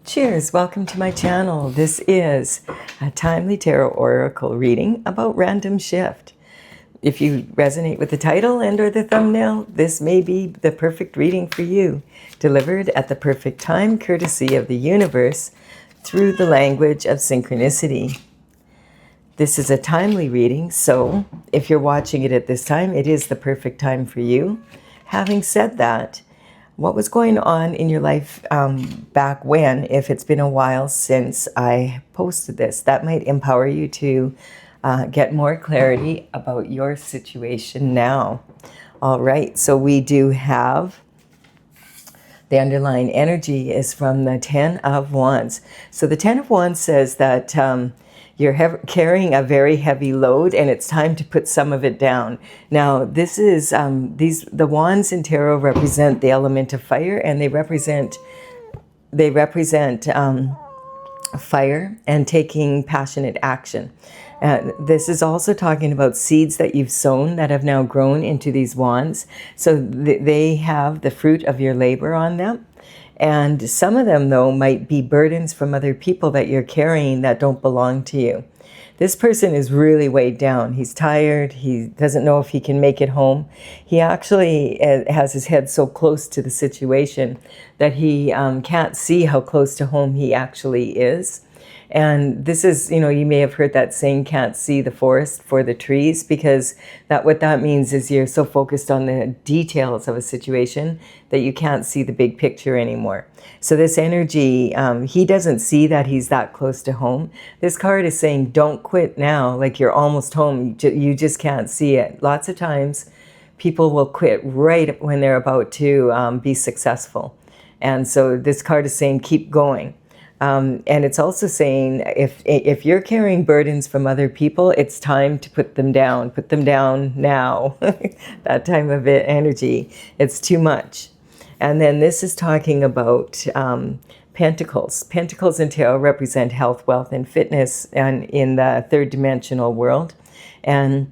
Cheers, welcome to my channel. This is a timely tarot oracle reading about random shift. If you resonate with the title and or the thumbnail, this may be the perfect reading for you, delivered at the perfect time, courtesy of the universe, through the language of synchronicity. This is a timely reading, so if you're watching it at this time, it is the perfect time for you. Having said that, what was going on in your life back when, if it's been a while since I posted this, that might empower you to get more clarity about your situation now. All right, so we do have the underlying energy is from the Ten of Wands. So the Ten of Wands says that you're carrying a very heavy load and it's time to put some of it down. Now, this is, the wands in tarot represent the element of fire, and they represent fire and taking passionate action. This is also talking about seeds that you've sown that have now grown into these wands. So they have the fruit of your labor on them. And some of them, though, might be burdens from other people that you're carrying that don't belong to you. This person is really weighed down. He's tired. He doesn't know if he can make it home. He actually has his head so close to the situation that he can't see how close to home he actually is. And this is, you may have heard that saying, can't see the forest for the trees, because what that means is you're so focused on the details of a situation that you can't see the big picture anymore. So this energy, he doesn't see that he's that close to home. This card is saying, don't quit now, like you're almost home. You just can't see it. Lots of times people will quit right when they're about to be successful. And so this card is saying, keep going. And it's also saying if you're carrying burdens from other people, it's time to put them down. Put them down now. That time of energy. It's too much. And then this is talking about pentacles. Pentacles in tarot represent health, wealth, and fitness, and in the third dimensional world. And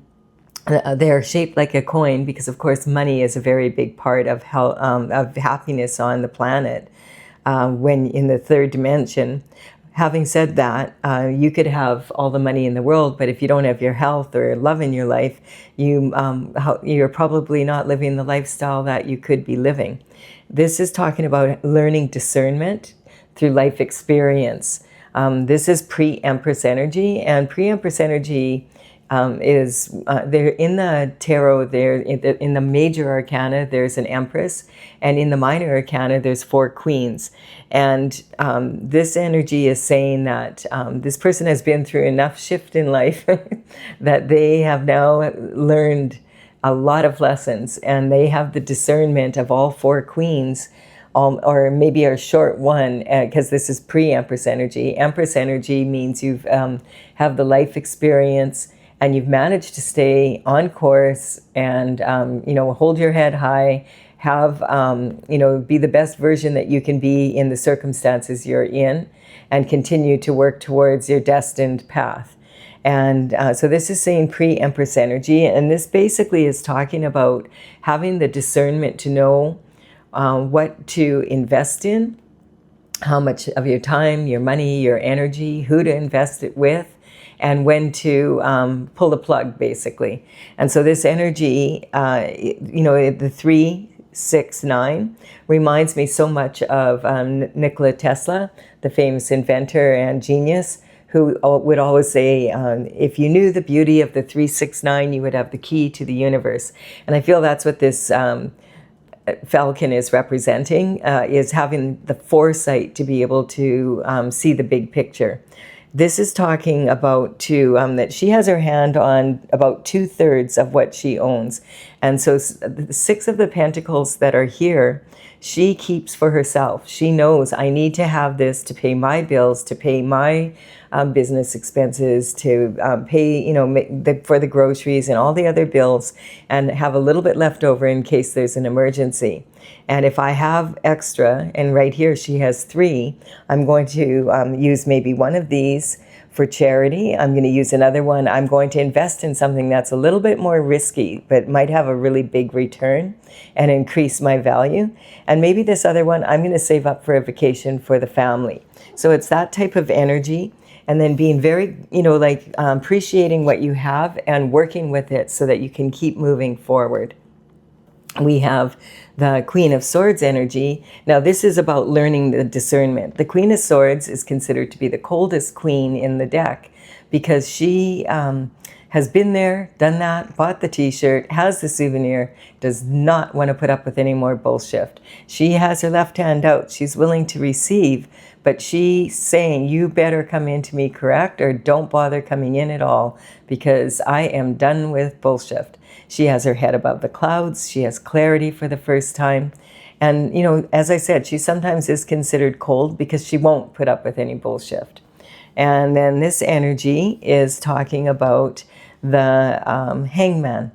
they're shaped like a coin because, of course, money is a very big part of happiness on the planet. When in the third dimension. Having said that, you could have all the money in the world, but if you don't have your health or love in your life, you're probably not living the lifestyle that you could be living. This is talking about learning discernment through life experience. This is pre-Empress energy, and pre-Empress energy is there in the tarot. There in the major arcana, there's an Empress, and in the minor arcana, there's 4 queens. And this energy is saying that this person has been through enough shift in life that they have now learned a lot of lessons, and they have the discernment of all 4 queens. Or maybe a short one, because this is pre-Empress energy. Empress energy means you've have the life experience, and you've managed to stay on course and, hold your head high, have, be the best version that you can be in the circumstances you're in, and continue to work towards your destined path. And so this is saying pre-Empress energy, and this basically is talking about having the discernment to know what to invest in, how much of your time, your money, your energy, who to invest it with, and when to pull the plug, basically. And so this energy, the 3, 6, 9 reminds me so much of Nikola Tesla, the famous inventor and genius, who would always say, if you knew the beauty of the 3, 6, 9, you would have the key to the universe. And I feel that's what this falcon is representing, is having the foresight to be able to see the big picture. This is talking about that she has her hand on about 2/3 of what she owns. And so the 6 of the pentacles that are here, she keeps for herself. She knows, I need to have this to pay my bills, to pay my business expenses, to pay, for the groceries and all the other bills, and have a little bit left over in case there's an emergency. And if I have extra, and right here she has 3, I'm going to use maybe one of these for charity. I'm going to use another one. I'm going to invest in something that's a little bit more risky, but might have a really big return and increase my value. And maybe this other one, I'm going to save up for a vacation for the family. So it's that type of energy. And then being very, appreciating what you have and working with it so that you can keep moving forward. We have the Queen of Swords energy. Now, this is about learning the discernment. The Queen of Swords is considered to be the coldest queen in the deck because she has been there, done that, bought the t-shirt, has the souvenir, does not want to put up with any more bullshit. She has her left hand out. She's willing to receive, but she's saying, you better come into me correct or don't bother coming in at all because I am done with bullshit. She has her head above the clouds. She has clarity for the first time. And, as I said, she sometimes is considered cold because she won't put up with any bullshit. And then this energy is talking about the hangman.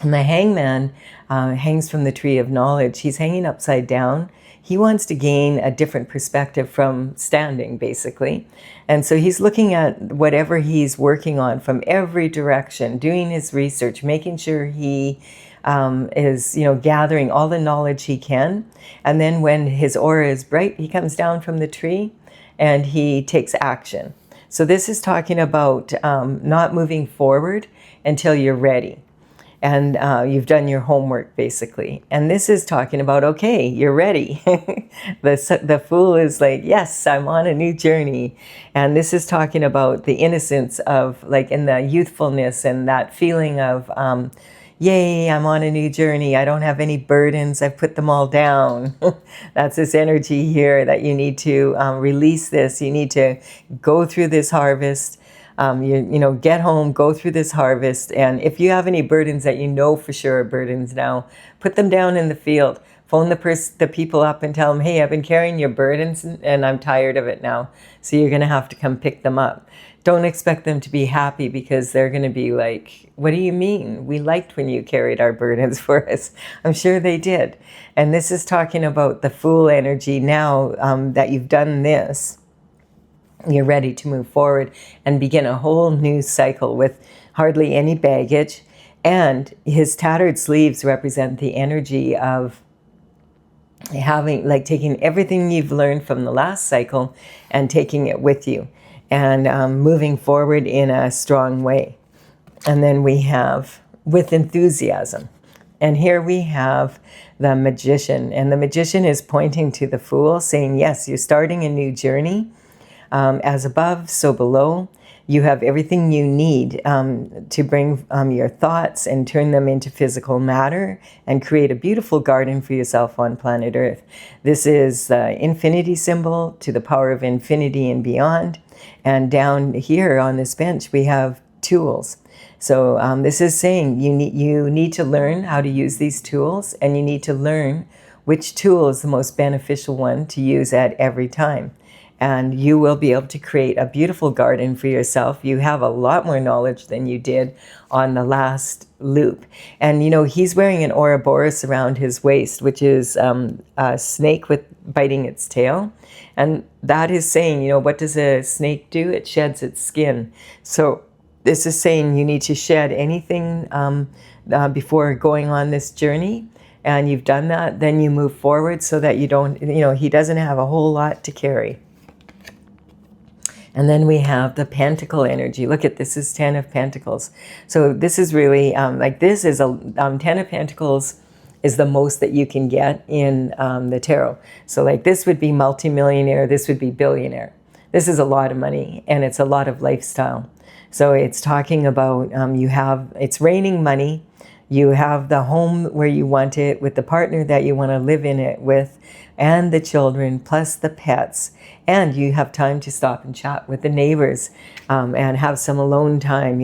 And the hangman hangs from the tree of knowledge. He's hanging upside down. He wants to gain a different perspective from standing, basically. And so he's looking at whatever he's working on from every direction, doing his research, making sure he is, gathering all the knowledge he can. And then when his aura is bright, he comes down from the tree and he takes action. So this is talking about not moving forward until you're ready. And you've done your homework, basically. And this is talking about, okay, you're ready. The Fool is like, yes, I'm on a new journey. And this is talking about the innocence of, in the youthfulness and that feeling of, yay, I'm on a new journey. I don't have any burdens. I've put them all down. That's this energy here that you need to release this. You need to go through this harvest. Get home, go through this harvest. And if you have any burdens that you know for sure are burdens now, put them down in the field. Phone the people up and tell them, hey, I've been carrying your burdens and I'm tired of it now. So you're going to have to come pick them up. Don't expect them to be happy because they're going to be like, what do you mean? We liked when you carried our burdens for us. I'm sure they did. And this is talking about the Fool energy now that you've done this. You're ready to move forward and begin a whole new cycle with hardly any baggage. And his tattered sleeves represent the energy of taking everything you've learned from the last cycle and taking it with you and moving forward in a strong way. And then we have with enthusiasm. And here we have the Magician. And the Magician is pointing to the Fool, saying, yes, you're starting a new journey. As above, so below. You have everything you need to bring your thoughts and turn them into physical matter and create a beautiful garden for yourself on planet Earth. This is the infinity symbol to the power of infinity and beyond. And down here on this bench, we have tools. So this is saying you need to learn how to use these tools, and you need to learn which tool is the most beneficial one to use at every time. And you will be able to create a beautiful garden for yourself. You have a lot more knowledge than you did on the last loop. And, he's wearing an Ouroboros around his waist, which is a snake with biting its tail. And that is saying, what does a snake do? It sheds its skin. So this is saying you need to shed anything before going on this journey. And you've done that, then you move forward so that you don't, he doesn't have a whole lot to carry. And then we have the Pentacle energy. Look at this is 10 of Pentacles. So this is really, this is a 10 of Pentacles is the most that you can get in the tarot. So this would be multimillionaire, this would be billionaire. This is a lot of money and it's a lot of lifestyle. So it's talking about it's raining money. You have the home where you want it with the partner that you want to live in it with and the children plus the pets. And you have time to stop and chat with the neighbors and have some alone time,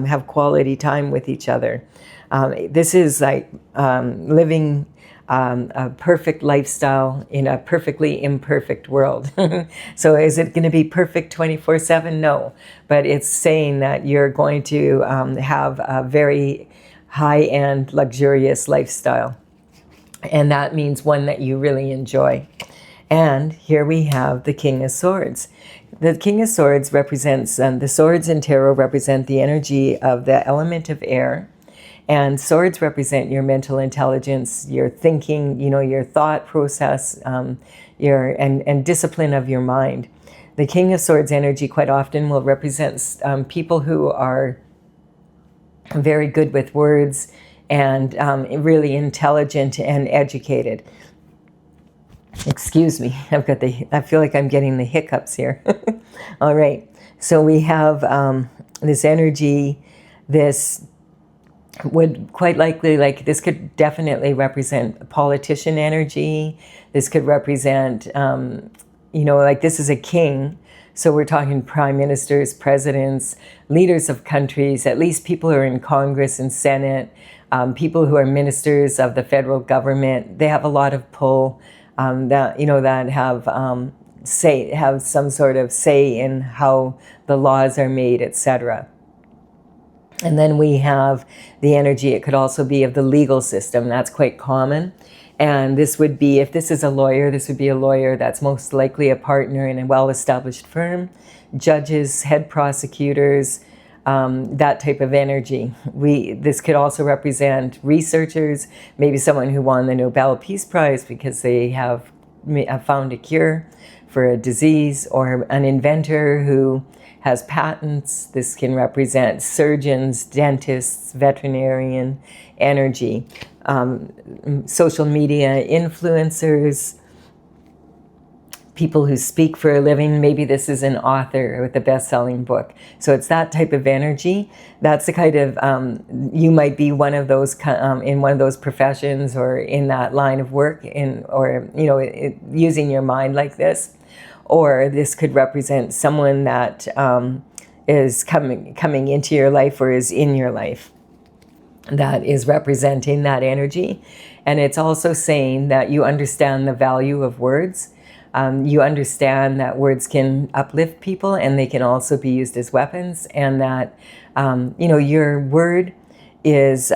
have quality time with each other. This is living a perfect lifestyle in a perfectly imperfect world. So is it going to be perfect 24/7? No. But it's saying that you're going to have a very high-end, luxurious lifestyle. And that means one that you really enjoy. And here we have the King of Swords. The King of Swords represents, the swords in tarot represent the energy of the element of air. And swords represent your mental intelligence, your thinking, your thought process, and discipline of your mind. The King of Swords energy quite often will represent people who are very good with words and really intelligent and educated. Excuse me, I feel like I'm getting the hiccups here. All right, so we have this energy, this would quite likely, this could definitely represent politician energy. This could represent, this is a king. So we're talking prime ministers, presidents, leaders of countries, at least people who are in Congress and Senate, people who are ministers of the federal government. They have a lot of pull that have some sort of say in how the laws are made, etc. And then we have the energy, it could also be of the legal system. That's quite common. And this would be, if this is a lawyer, this would be a lawyer that's most likely a partner in a well-established firm, judges, head prosecutors, that type of energy. This could also represent researchers, maybe someone who won the Nobel Peace Prize because they have found a cure for a disease, or an inventor who has patents. This can represent surgeons, dentists, veterinarian energy, social media influencers, people who speak for a living. Maybe this is an author with a best-selling book. So it's that type of energy. That's the kind of, you might be one of those, in one of those professions or in that line of work, using your mind like this. Or this could represent someone that is coming into your life or is in your life that is representing that energy. And it's also saying that you understand the value of words. You understand that words can uplift people and they can also be used as weapons, and that, your word is,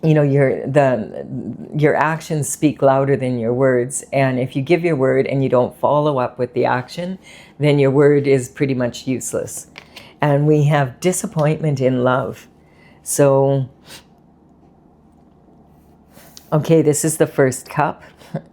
your actions speak louder than your words. And if you give your word and you don't follow up with the action, then your word is pretty much useless. And we have disappointment in love. So, okay, this is the first cup.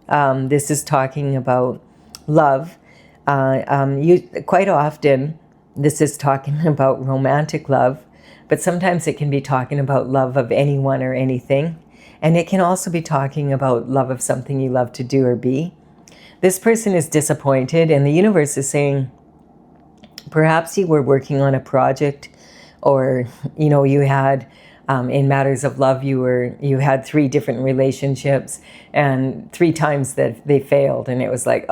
This is talking about love. Quite often, this is talking about romantic love, but sometimes it can be talking about love of anyone or anything. And it can also be talking about love of something you love to do or be. This person is disappointed, and the universe is saying, perhaps you were working on a project, or, you had, in matters of love, you had 3 different relationships, and 3 times that they failed. And it was like,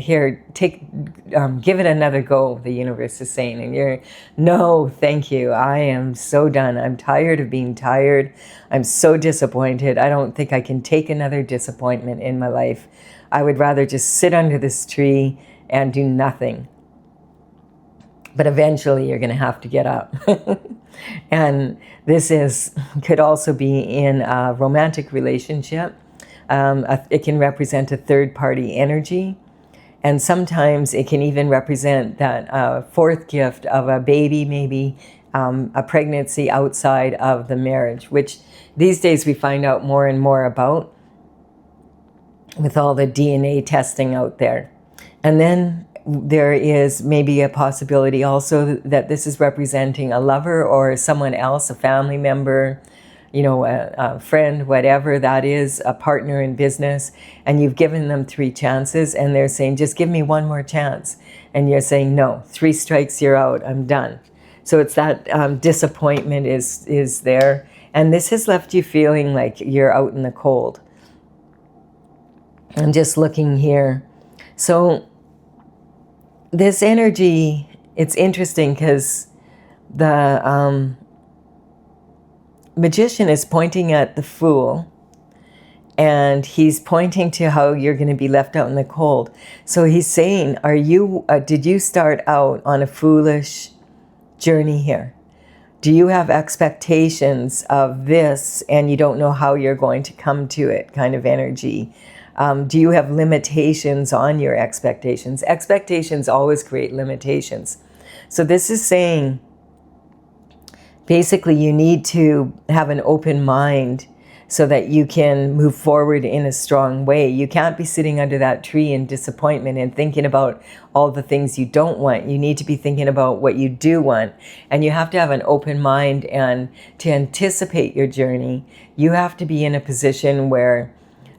here, give it another go, the universe is saying. And you're, no, thank you. I am so done. I'm tired of being tired. I'm so disappointed. I don't think I can take another disappointment in my life. I would rather just sit under this tree and do nothing. But eventually you're going to have to get up. And this could also be in a romantic relationship. It can represent a third-party energy. And sometimes it can even represent that fourth gift of a baby, maybe a pregnancy outside of the marriage, which these days we find out more and more about with all the DNA testing out there. And then there is maybe a possibility also that this is representing a lover or someone else, a family member, a friend, whatever that is, a partner in business, and you've given them 3 chances, and they're saying, just give me one more chance. And you're saying, no, 3 strikes, you're out, I'm done. So it's that disappointment is there. And this has left you feeling like you're out in the cold. I'm just looking here. So this energy, it's interesting because the Magician is pointing at the Fool, and he's pointing to how you're going to be left out in the cold. So he's saying, did you start out on a foolish journey here? Do you have expectations of this and you don't know how you're going to come to it, kind of energy? Do you have limitations on your expectations? Expectations always create limitations. So this is saying, basically, you need to have an open mind so that you can move forward in a strong way. You can't be sitting under that tree in disappointment and thinking about all the things you don't want. You need to be thinking about what you do want. And you have to have an open mind, and to anticipate your journey, you have to be in a position where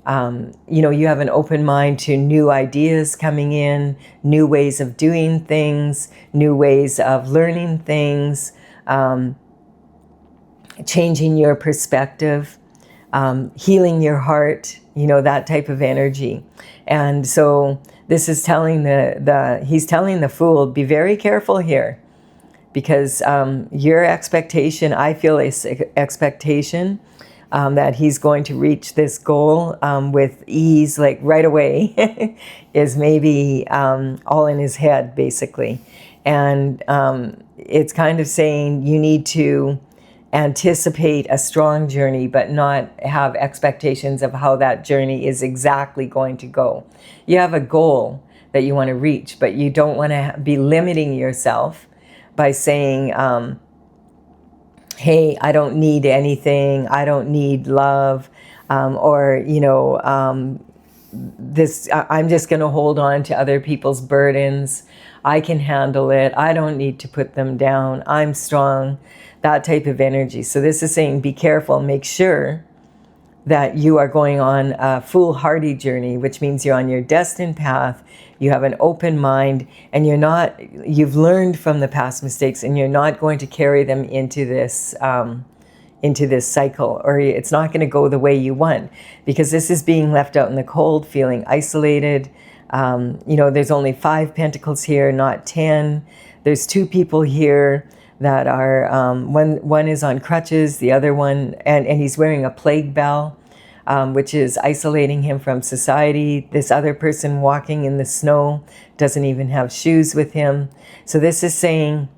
you have an open mind to new ideas coming in, new ways of doing things, new ways of learning things, changing your perspective, healing your heart, that type of energy. And so this is telling he's telling the Fool, be very careful here, because your expectation, I feel expectation that he's going to reach this goal with ease, like right away, is maybe all in his head, basically. And it's kind of saying you need to anticipate a strong journey, but not have expectations of how that journey is exactly going to go. You have a goal that you want to reach, but you don't want to be limiting yourself by saying, hey, I don't need anything, I don't need love, or I'm just going to hold on to other people's burdens. I can handle it. I don't need to put them down. I'm strong. That type of energy. So this is saying, be careful. Make sure that you are going on a foolhardy journey, which means you're on your destined path. You have an open mind, and you've learned from the past mistakes, and you're not going to carry them into this cycle, or it's not going to go the way you want, because this is being left out in the cold, feeling isolated. There's only 5 pentacles here, not 10. There's 2 people here that are, one is on crutches, the other one, and he's wearing a plague bell, which is isolating him from society. This other person walking in the snow doesn't even have shoes with him. So this is saying,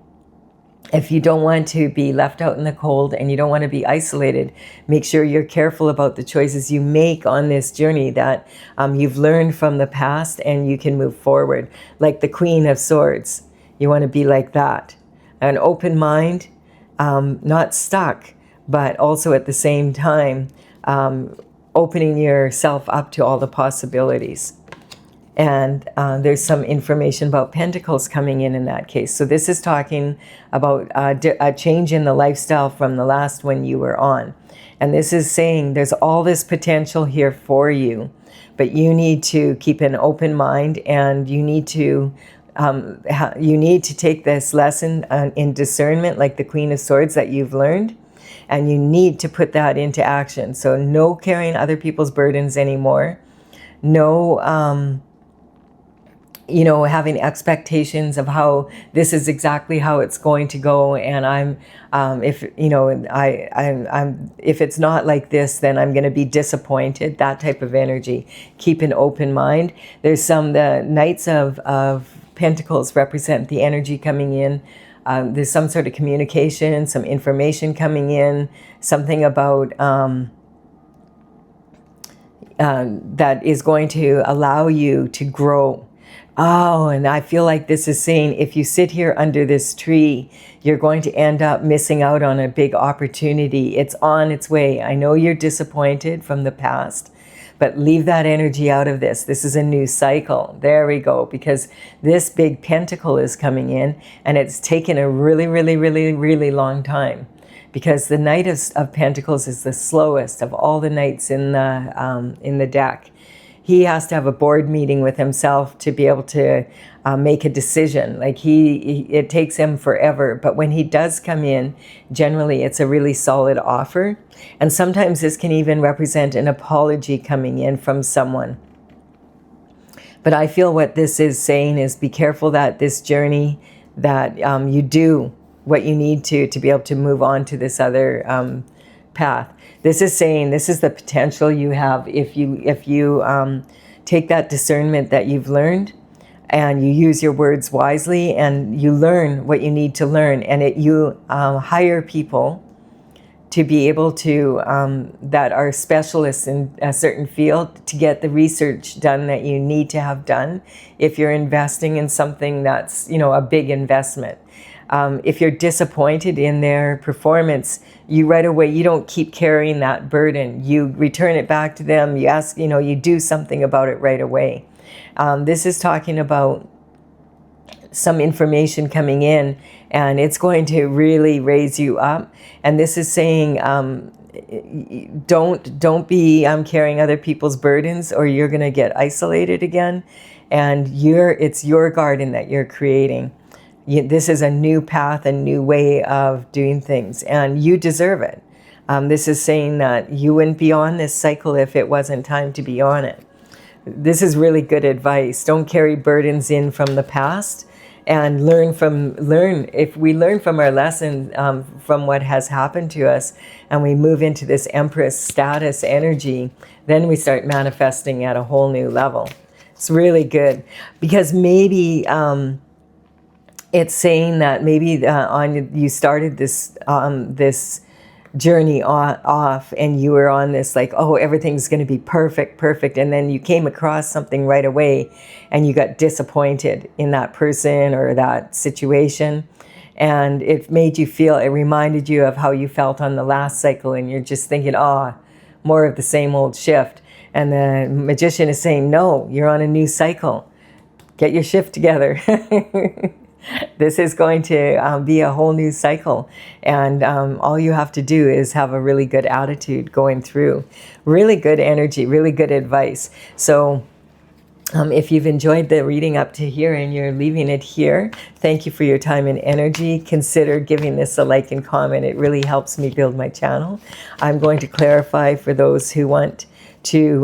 if you don't want to be left out in the cold and you don't want to be isolated, make sure you're careful about the choices you make on this journey, that you've learned from the past and you can move forward. Like the Queen of Swords, you want to be like that. An open mind, not stuck, but also at the same time opening yourself up to all the possibilities. And there's some information about pentacles coming in that case. So this is talking about a change in the lifestyle from the last one you were on. And this is saying there's all this potential here for you, but you need to keep an open mind, and you need to take this lesson in discernment, like the Queen of Swords that you've learned, and you need to put that into action. So no carrying other people's burdens anymore. No, having expectations of how this is exactly how it's going to go, and if it's not like this, then I'm going to be disappointed. That type of energy. Keep an open mind. There's the Knights of Pentacles represent the energy coming in. There's some sort of communication, some information coming in, something about that is going to allow you to grow. Oh, and I feel like this is saying, if you sit here under this tree, you're going to end up missing out on a big opportunity. It's on its way. I know you're disappointed from the past, but leave that energy out of this. This is a new cycle. There we go. Because this big pentacle is coming in, and it's taken a really, really, really, really long time. Because the Knight of Pentacles is the slowest of all the knights in the deck. He has to have a board meeting with himself to be able to make a decision. Like it takes him forever. But when he does come in, generally it's a really solid offer. And sometimes this can even represent an apology coming in from someone. But I feel what this is saying is, be careful that this journey, that you do what you need to be able to move on to this other path. This is saying, this is the potential you have if you take that discernment that you've learned and you use your words wisely, and you learn what you need to learn, and you hire people to be able to, that are specialists in a certain field, to get the research done that you need to have done if you're investing in something that's, a big investment. If you're disappointed in their performance, you right away, you don't keep carrying that burden. You return it back to them. You ask, you do something about it right away. This is talking about some information coming in, and it's going to really raise you up. And this is saying, don't be carrying other people's burdens, or you're going to get isolated again. And it's your garden that you're creating. This is a new path, a new way of doing things, and you deserve it. This is saying that you wouldn't be on this cycle if it wasn't time to be on it. This is really good advice. Don't carry burdens in from the past, and if we learn from our lesson, from what has happened to us, and we move into this Empress status energy, then we start manifesting at a whole new level. It's really good, because maybe it's saying that maybe you started this journey off, and you were on this like, oh, everything's going to be perfect, and then you came across something right away, and you got disappointed in that person or that situation, and it reminded you of how you felt on the last cycle, and you're just thinking, more of the same old shift. And the magician is saying, no, you're on a new cycle. Get your shift together. This is going to be a whole new cycle, and all you have to do is have a really good attitude going through. Really good energy, really good advice. So if you've enjoyed the reading up to here and you're leaving it here, thank you for your time and energy. Consider giving this a like and comment. It really helps me build my channel. I'm going to clarify for those who want to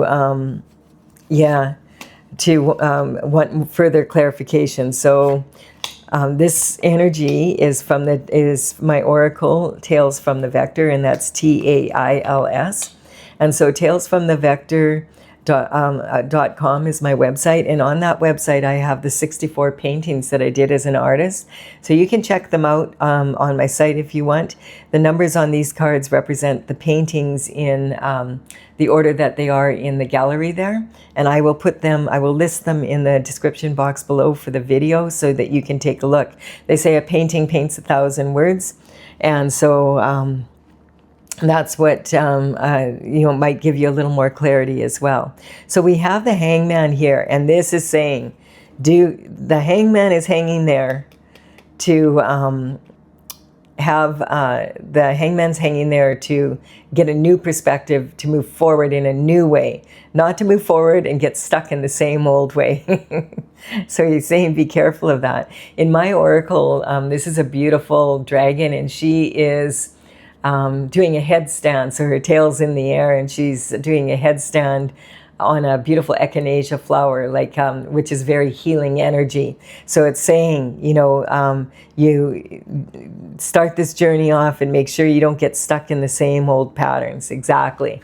want further clarification. So this energy is my oracle, Tales from the Vector, and that's TAILS. And so Tales from the Vector .com is my website, and on that website I have the 64 paintings that I did as an artist, so you can check them out on my site if you want. The numbers on these cards represent the paintings in the order that they are in the gallery there, and I will list them in the description box below for the video so that you can take a look. They say a painting paints 1,000 words, and so that's what might give you a little more clarity as well. So we have the Hangman here, and this is saying, the Hangman is hanging there to the Hangman's hanging there to get a new perspective, to move forward in a new way, not to move forward and get stuck in the same old way. So he's saying be careful of that. In my oracle, this is a beautiful dragon, and she is doing a headstand, so her tail's in the air, and she's doing a headstand on a beautiful echinacea flower, which is very healing energy. So it's saying, you start this journey off and make sure you don't get stuck in the same old patterns. Exactly.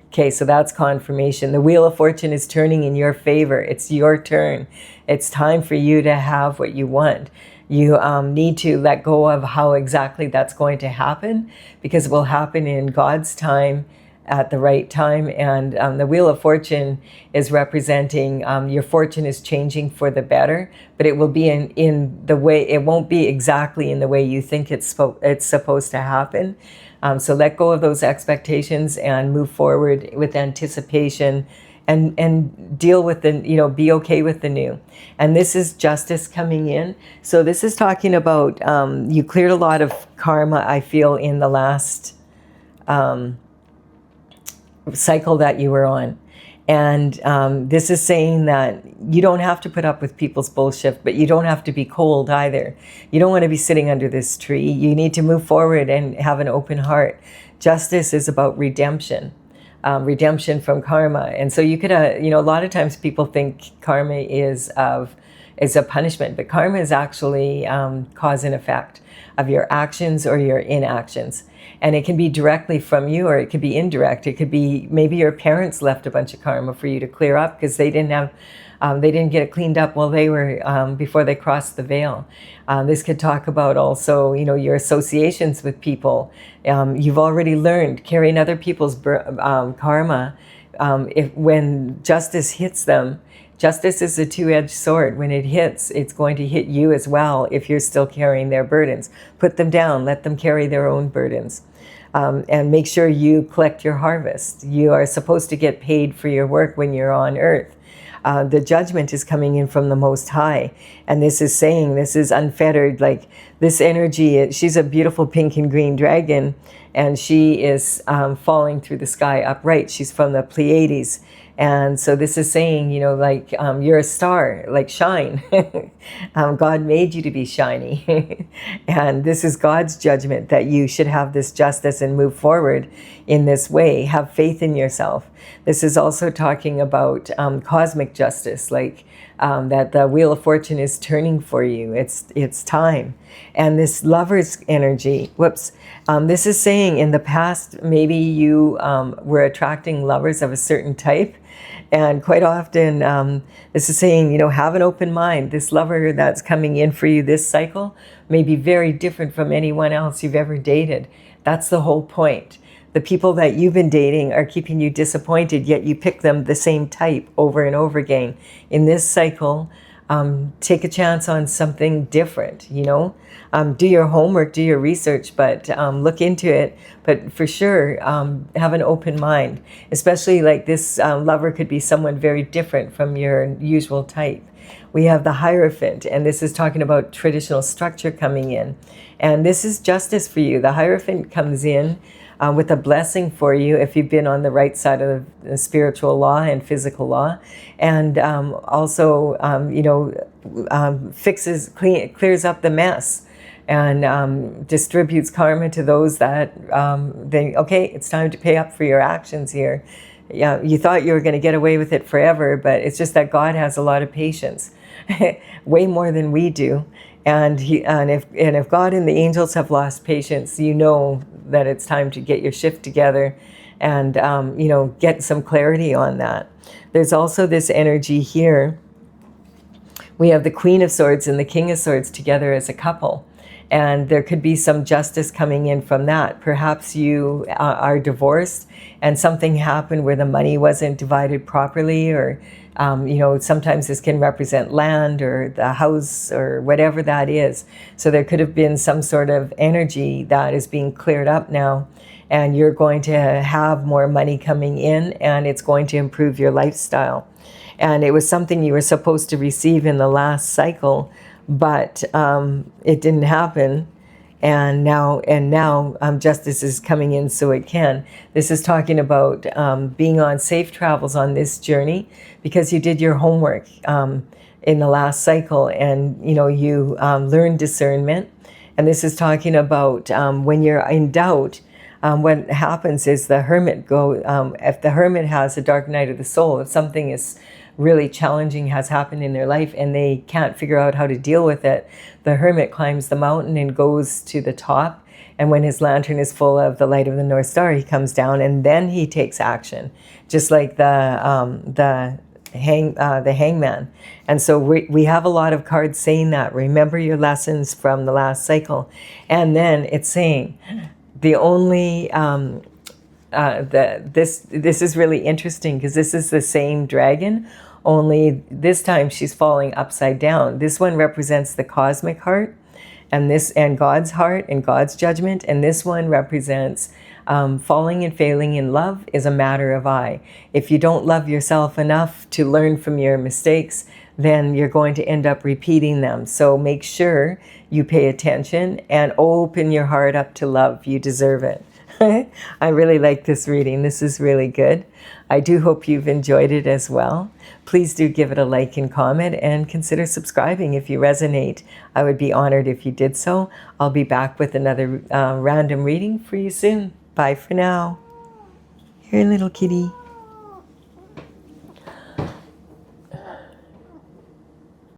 Okay, so that's confirmation. The Wheel of Fortune is turning in your favor. It's your turn. It's time for you to have what you want. You need to let go of how exactly that's going to happen, because it will happen in God's time at the right time. And the Wheel of Fortune is representing your fortune is changing for the better, but it will be in the way, it won't be exactly in the way you think it's supposed to happen. So let go of those expectations and move forward with anticipation, and deal with be okay with the new. And this is justice coming in. So this is talking about you cleared a lot of karma, I feel, in the last cycle that you were on. And this is saying that you don't have to put up with people's bullshit, but you don't have to be cold either. You don't want to be sitting under this tree. You need to move forward and have an open heart. Justice is about redemption. Redemption from karma. And so you could, a lot of times people think karma is of, is a punishment. But karma is actually cause and effect of your actions or your inactions. And it can be directly from you, or it could be indirect. It could be maybe your parents left a bunch of karma for you to clear up because they didn't get it cleaned up while they were before they crossed the veil. This could talk about also, your associations with people. You've already learned carrying other people's karma. When justice hits them, justice is a two-edged sword. When it hits, it's going to hit you as well if you're still carrying their burdens. Put them down. Let them carry their own burdens. And make sure you collect your harvest. You are supposed to get paid for your work when you're on earth. The judgment is coming in from the Most High. And this is saying, this is unfettered. Like this energy, she's a beautiful pink and green dragon. And she is falling through the sky upright. She's from the Pleiades. And so this is saying, you're a star, like shine. God made you to be shiny. And this is God's judgment that you should have this justice and move forward in this way. Have faith in yourself. This is also talking about cosmic justice, like that the Wheel of Fortune is turning for you. It's time. And this lover's energy, this is saying in the past, maybe you were attracting lovers of a certain type. And quite often, this is saying, have an open mind. This lover that's coming in for you this cycle may be very different from anyone else you've ever dated. That's the whole point. The people that you've been dating are keeping you disappointed, yet you pick them the same type over and over again. In this cycle, take a chance on something different, do your homework, do your research, but look into it. But for sure, have an open mind, especially like this lover could be someone very different from your usual type. We have the Hierophant, and this is talking about traditional structure coming in. And this is justice for you. The Hierophant comes in with a blessing for you if you've been on the right side of the spiritual law and physical law, and also clears up the mess, and distributes karma to those that it's time to pay up for your actions here. Yeah, you thought you were going to get away with it forever, but it's just that God has a lot of patience, way more than we do. And if God and the angels have lost patience, you know that it's time to get your shift together and get some clarity on that. There's also this energy here. We have the Queen of Swords and the King of Swords together as a couple. And there could be some justice coming in from that. Perhaps you are divorced and something happened where the money wasn't divided properly, or sometimes this can represent land or the house or whatever that is. So there could have been some sort of energy that is being cleared up now, and you're going to have more money coming in, and it's going to improve your lifestyle. And it was something you were supposed to receive in the last cycle, but it didn't happen. And now justice is coming in so it can. This is talking about being on safe travels on this journey because you did your homework in the last cycle, and you learned discernment. And this is talking about when you're in doubt, what happens is the hermit if the hermit has a dark night of the soul, if something is really challenging has happened in their life and they can't figure out how to deal with it, the hermit climbs the mountain and goes to the top. And when his lantern is full of the light of the North Star, he comes down and then he takes action, just like the hangman. And so we have a lot of cards saying that. Remember your lessons from the last cycle. And then it's saying the only this is really interesting because this is the same dragon, only this time she's falling upside down. This one represents the cosmic heart, and God's heart and God's judgment, and this one represents falling and failing in love is a matter of I. If you don't love yourself enough to learn from your mistakes, then you're going to end up repeating them. So make sure you pay attention and open your heart up to love. You deserve it. I really like this reading. This is really good. I do hope you've enjoyed it as well. Please do give it a like and comment, and consider subscribing if you resonate. I would be honored if you did so. I'll be back with another random reading for you soon. Bye for now. Here, little kitty.